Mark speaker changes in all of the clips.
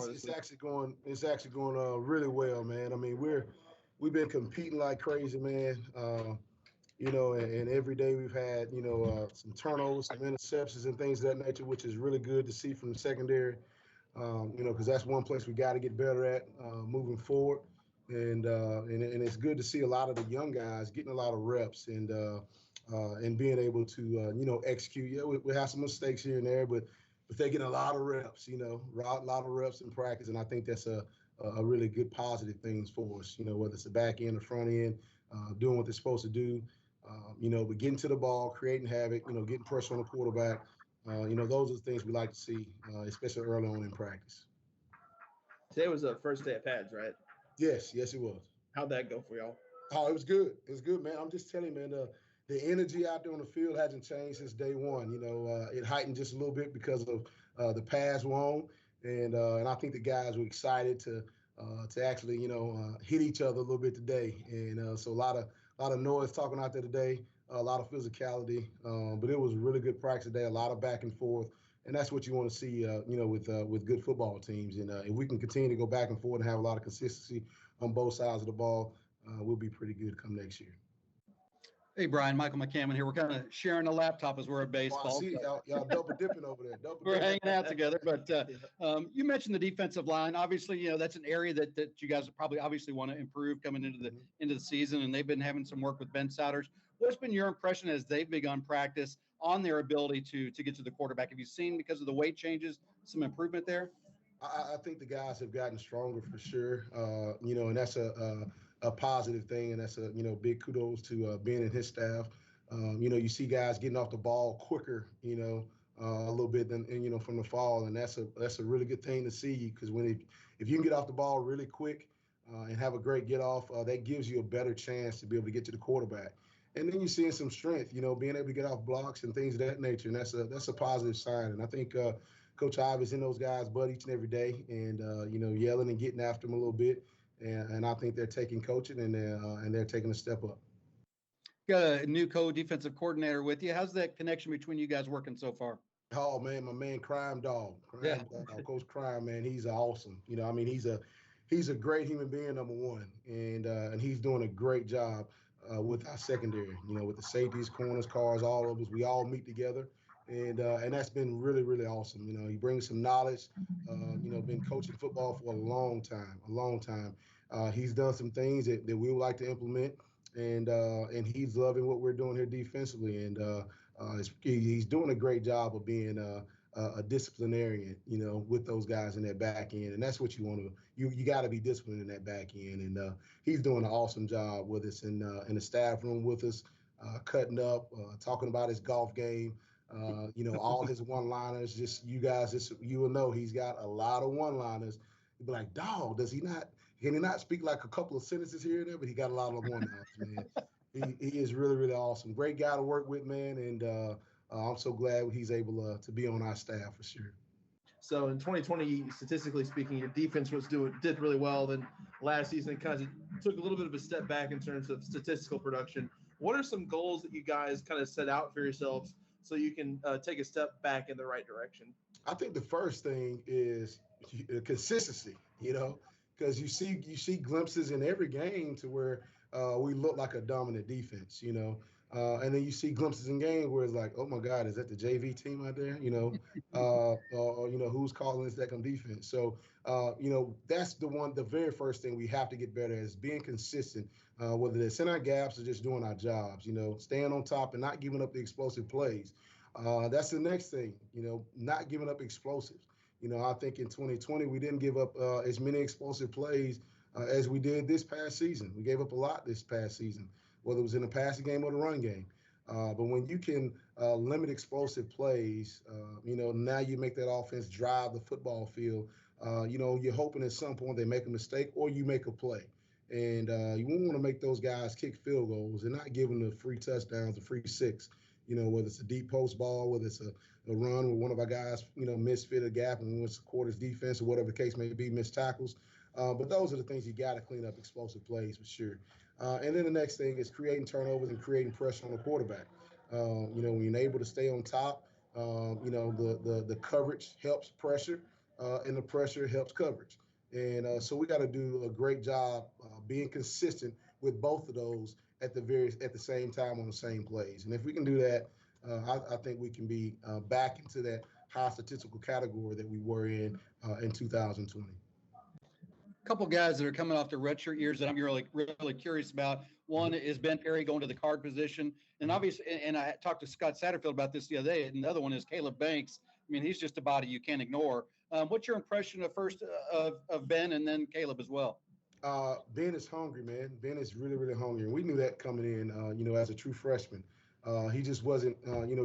Speaker 1: far
Speaker 2: It's
Speaker 1: this week?
Speaker 2: actually going really well, man. I mean, we've been competing like crazy, man. And every day we've had some turnovers, some interceptions, and things of that nature, which is really good to see from the secondary. Because that's one place we got to get better at moving forward. And it's good to see a lot of the young guys getting a lot of reps and being able to execute. Yeah, we have some mistakes here and there, but they're getting a lot of reps. A lot of reps in practice, and I think that's a really good positive things for us. Whether it's the back end or front end, doing what they're supposed to do. But getting to the ball, creating havoc. Getting pressure on the quarterback. Those are the things we like to see, especially early on in practice.
Speaker 1: Today was the first day of pads, right?
Speaker 2: Yes, it was.
Speaker 1: How'd that go for y'all?
Speaker 2: Oh, it was good. It was good, man. I'm just telling you, man, the energy out there on the field hasn't changed since day one. It heightened just a little bit because of the pass we're on, and I think the guys were excited to actually, hit each other a little bit today. And so a lot of noise talking out there today, a lot of physicality, but it was a really good practice today, a lot of back and forth. And that's what you want to see, with good football teams. And if we can continue to go back and forth and have a lot of consistency on both sides of the ball, we'll be pretty good come next year.
Speaker 3: Hey, Bryan, Michael McCammon here. We're kind of sharing a laptop as we're at
Speaker 2: Oh, I
Speaker 3: baseball.
Speaker 2: see y'all double dipping over there.
Speaker 3: We're hanging out together. But you mentioned the defensive line. Obviously, that's an area that you guys probably obviously want to improve coming into the season, and they've been having some work with Ben Souders. What's been your impression as they've begun practice on their ability to get to the quarterback? Have you seen, because of the weight changes, some improvement there?
Speaker 2: I think the guys have gotten stronger for sure. And that's a positive thing, and that's a big kudos to Ben and his staff. You see guys getting off the ball quicker, a little bit than from the fall, and that's a really good thing to see, because if you can get off the ball really quick and have a great get off, that gives you a better chance to be able to get to the quarterback. And then you're seeing some strength, being able to get off blocks and things of that nature, and that's a positive sign. And I think Coach Ive is in those guys' butt each and every day, and yelling and getting after them a little bit. And I think they're taking coaching and they're taking a step up.
Speaker 3: Got a new co-defensive coordinator with you. How's that connection between you guys working so far?
Speaker 2: Oh man, my man, Crime Dog, Coach Crime, man, he's awesome. He's a great human being, number one, and he's doing a great job with our secondary. With the safeties, corners, cars, all of us, we all meet together. And that's been really, really awesome. He brings some knowledge. Been coaching football for a long time. He's done some things that we would like to implement, and he's loving what we're doing here defensively. And he's doing a great job of being a disciplinarian, with those guys in that back end. And that's what you want to. You got to be disciplined in that back end. And he's doing an awesome job with us in the staff room with us, cutting up, talking about his golf game. All his one-liners, you will know he's got a lot of one-liners. You'd be like, dog, can he not speak like a couple of sentences here and there? But he got a lot of one-liners, man. He is really, really awesome. Great guy to work with, man. And I'm so glad he's able to be on our staff for sure.
Speaker 1: So in 2020, statistically speaking, your defense did really well. Then last season, it kind of took a little bit of a step back in terms of statistical production. What are some goals that you guys kind of set out for yourselves so you can take a step back in the right direction?
Speaker 2: I think the first thing is consistency, because you see glimpses in every game to where we look like a dominant defense, and then you see glimpses in games where it's like, oh my God, is that the JV team out there? Or who's calling this second defense? So, that's the very first thing we have to get better at is being consistent, whether it's in our gaps or just doing our jobs, staying on top and not giving up the explosive plays. That's the next thing, not giving up explosives. I think in 2020, we didn't give up as many explosive plays as we did this past season. We gave up a lot this past season, whether it was in the passing game or the run game. But when you can limit explosive plays, now you make that offense drive the football field. You're hoping at some point they make a mistake or you make a play. And you won't want to make those guys kick field goals and not give them the free touchdowns, the free six. Whether it's a deep post ball, whether it's a run where one of our guys, misfit a gap and it's quarters defense or whatever the case may be, missed tackles. But those are the things you got to clean up explosive plays for sure. And then the next thing is creating turnovers and creating pressure on the quarterback. When you're able to stay on top, the coverage helps pressure. and the pressure helps coverage. And so we got to do a great job being consistent with both of those at the same time on the same plays. And if we can do that, I think we can be back into that high statistical category that we were in 2020.
Speaker 3: Couple guys that are coming off the redshirt years that I'm really curious about. One is Ben Perry going to the guard position, and obviously, and I talked to Scott Satterfield about this the other day. And the other one is Caleb Banks. I mean, he's just a body you can't ignore. What's your impression of Ben and then Caleb as well?
Speaker 2: Ben is hungry, man. Ben is really, really hungry, and we knew that coming in. As a true freshman, he just wasn't,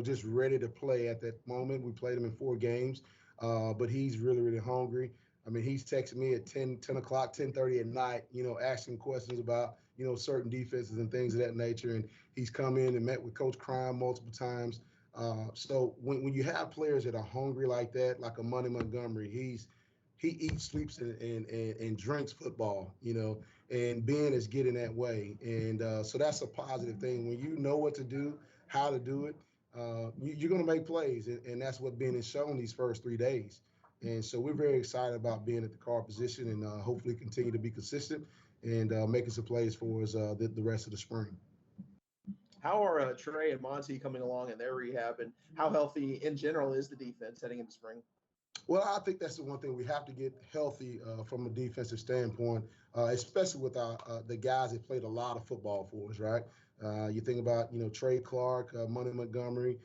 Speaker 2: just ready to play at that moment. We played him in 4 games, but he's really, really hungry. I mean, he's texting me at 10 o'clock, 10:30 at night, asking questions about, certain defenses and things of that nature. And he's come in and met with Coach Crime multiple times. So when you have players that are hungry like that, like a Money Montgomery, he eats, sleeps, and drinks football, and Ben is getting that way. And so that's a positive thing. When you know what to do, how to do it, you're going to make plays. And that's what Ben has shown these first 3 days. And so we're very excited about being at the guard position and hopefully continue to be consistent and making some plays for us the rest of the spring.
Speaker 1: How are Trey and Monty coming along in their rehab, and how healthy in general is the defense heading into spring?
Speaker 2: Well, I think that's the one thing we have to get healthy from a defensive standpoint, especially with the guys that played a lot of football for us, right? You think about, Trey Clark, Money Montgomery,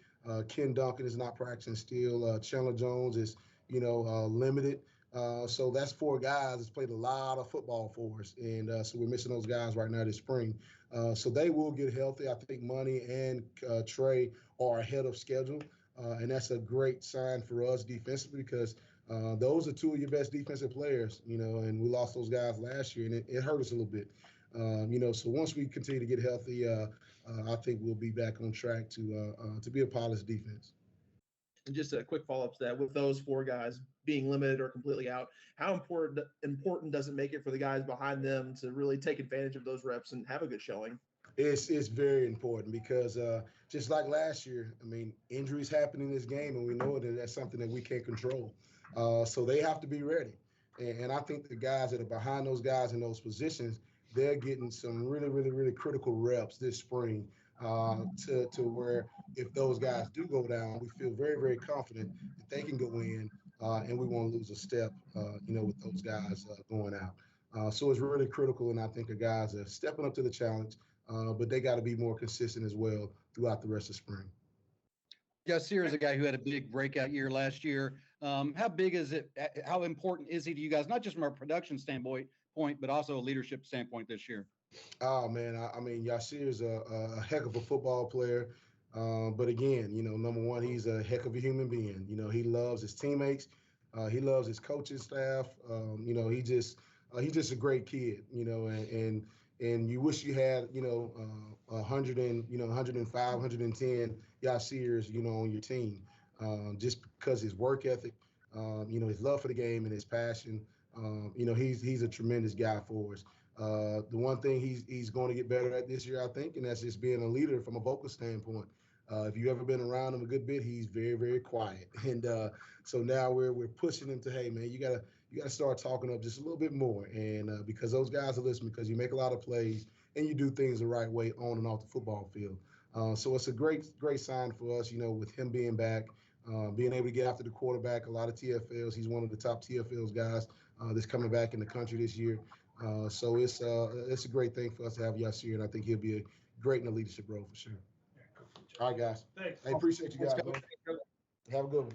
Speaker 2: Ken Duncan is not practicing still. Chandler Jones is, limited. So that's 4 guys that's played a lot of football for us. And so we're missing those guys right now this spring. So they will get healthy. I think Money and Trey are ahead of schedule. And that's a great sign for us defensively because those are 2 of your best defensive players, and we lost those guys last year, and it hurt us a little bit. So once we continue to get healthy, I think we'll be back on track to be a polished defense.
Speaker 1: And just a quick follow-up to that, with those 4 guys being limited or completely out, how important does it make it for the guys behind them to really take advantage of those reps and have a good showing?
Speaker 2: It's very important because just like last year, I mean, injuries happen in this game, and we know that that's something that we can't control. So they have to be ready. And I think the guys that are behind those guys in those positions, they're getting some really, really, really critical reps this spring to where if those guys do go down, we feel very, very confident that they can go in and we won't lose a step, with those guys going out. So it's really critical, and I think the guys are stepping up to the challenge, but they got to be more consistent as well throughout the rest of spring.
Speaker 3: Yasir is a guy who had a big breakout year last year. How big is it? How important is he to you guys, not just from a production standpoint, but also a leadership standpoint this year?
Speaker 2: Oh, man. I mean, Yasir is a heck of a football player. But again, number one, he's a heck of a human being. He loves his teammates. He loves his coaching staff. He's just a great kid, and you wish you had, 100 and, 105, 110 Yasirs, on your team, just because his work ethic, his love for the game and his passion. He's a tremendous guy for us. The one thing he's going to get better at this year, I think, and that's just being a leader from a vocal standpoint. If you've ever been around him a good bit, he's very, very quiet. And so now we're pushing him to, hey, man, you gotta start talking up just a little bit more. And because those guys are listening, because you make a lot of plays and you do things the right way on and off the football field. So it's a great sign for us, with him being back, being able to get after the quarterback, a lot of TFLs. He's one of the top TFLs guys that's coming back in the country this year. So it's a great thing for us to have Yasir, and I think he'll be great in the leadership role for sure. All right, guys.
Speaker 1: Thanks.
Speaker 2: I appreciate you guys. Man. Have a good one.